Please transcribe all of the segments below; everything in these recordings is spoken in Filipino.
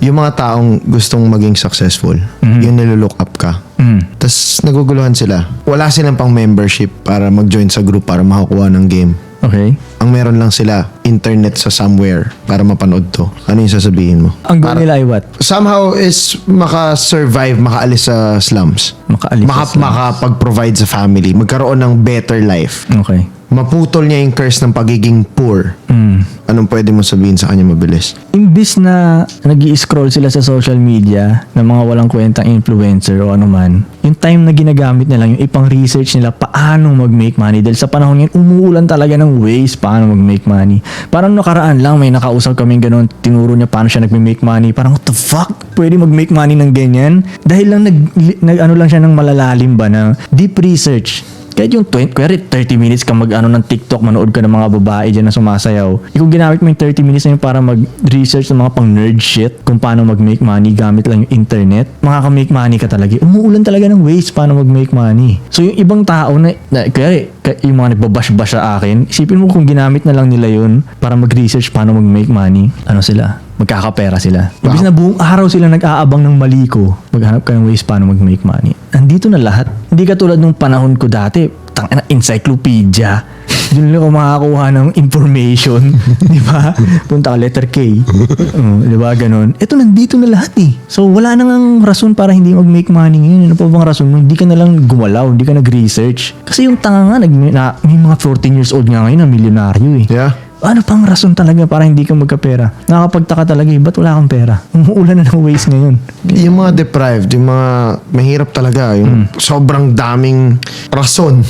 yung mga taong gustong maging successful, yung nilolook up ka. Tapos naguguluhan sila. Wala silang pang membership para mag-join sa group para makakuha ng game. Okay. Ang meron lang sila, internet sa somewhere para mapanood to. Ano yung sasabihin mo? Ang goal nila ay what? Somehow is maka-survive, makaalis sa slums. Makaalis sa slums. Makapag-provide sa family. Magkaroon ng better life. Okay. Maputol niya yung curse ng pagiging poor. Anong pwede mo sabihin sa kanya mabilis? Imbis na nag-i-scroll sila sa social media ng mga walang kwentang influencer o ano man, yung time na ginagamit nila, yung ipang research nila paano mag-make money. Dahil sa panahon ngayon, umuulan talaga ng ways paano mag-make money. Parang nakaraan lang, may nakausap kaming ganun, tinuro niya paano siya nag-make money. Parang, what the fuck? Pwede mag-make money ng ganyan? Dahil lang ano lang siya ng malalalim ba na deep research. Kahit yung 30 minutes ka mag-ano ng TikTok, manood ka ng mga babae dyan na sumasayaw. Kung ginamit mo yung 30 minutes na yun para mag-research ng mga pang nerd shit kung paano mag-make money gamit lang yung internet, makaka-make money ka talaga. Umuulan talaga ng ways paano mag-make money. So yung ibang tao kaya yung mga nagbabash-bash sa akin, isipin mo kung ginamit na lang nila yun para mag-research paano mag-make money, ano sila? Magkakapera sila. Ibig na buong araw sila nag-aabang ng maliko. Maghanap ka ng ways paano mag-make money. Andito na lahat. Hindi katulad nung panahon ko dati, tangina encyclopedia. Doon lang ako makakuha ng information. Di ba? Punta ka letter K. Di ba? Ganon. Ito nandito na lahat eh. So wala nang rason para hindi mag-make money ngayon. Ano pa bang rason mo? Hindi ka na lang gumalaw. Hindi ka nag-research. Kasi yung tanga nga, may mga 14 years old nga ngayon na milyonaryo eh. Yeah. Ano pang rason talaga para hindi ka magkapera? Nakakapagtaka talaga eh, ba't wala kang pera? Umuulan na ng ways ngayon. Yung mga deprived, yung mga mahirap talaga, yung sobrang daming rason.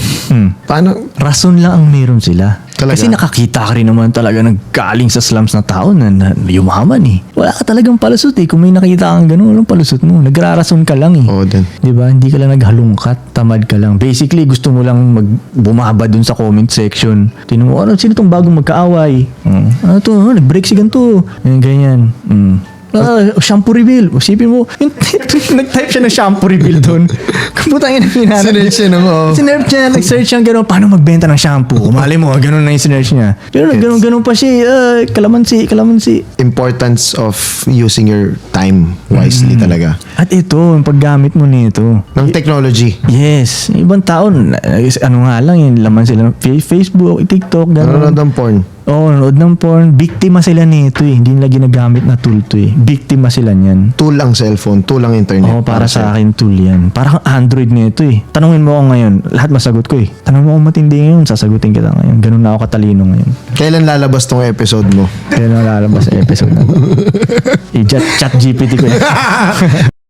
Paano? Rason lang ang meron sila. Talaga? Kasi nakakita ka rin naman talaga naggaling sa slums na tao na yumaman eh. Wala ka talagang palusot eh. Kung may nakita kang gano'n, walang palusot mo. Nagrarason ka lang eh. Oo din. Diba? Hindi ka lang naghalungkat. Tamad ka lang. Basically, gusto mo lang bumaba dun sa comment section. Tinan mo, sino tong bagong magkaaway? Ano to? Nag-break si ganito. Ganyan. Shampoo reveal. Isipin mo, nag-type siya ng shampoo reveal doon. Kaputang yun ang pinanap. Sinerch siya ng Sinerch niya, nag-search siya gano'n, paano magbenta ng shampoo. Mali mo, gano'n na yung sinerch niya. Pero gano'n pa siya, kalamansi. Importance of using your time wisely talaga. At ito, yung paggamit mo nito. Ng technology. Yes. Ibang tao, ano nga lang, yung laman sila ng Facebook, TikTok, gano'n. Nanonood ng porn. Oo, nanood ng porn. Biktima sila nito eh. Hindi nila ginagamit na tool to eh. Biktima sila niyan. Tool ang cellphone, tool ang internet. Oo, para sa akin tool yan. Parang Android nito eh. Tanungin mo ako ngayon, lahat masagot ko eh. Tanungin mo ako matindi ngayon, sasagutin kita ngayon. Ganun na ako katalino ngayon. Kailan lalabas tong episode mo? Kailan lalabas sa episode na to? I-chat GPT ko eh.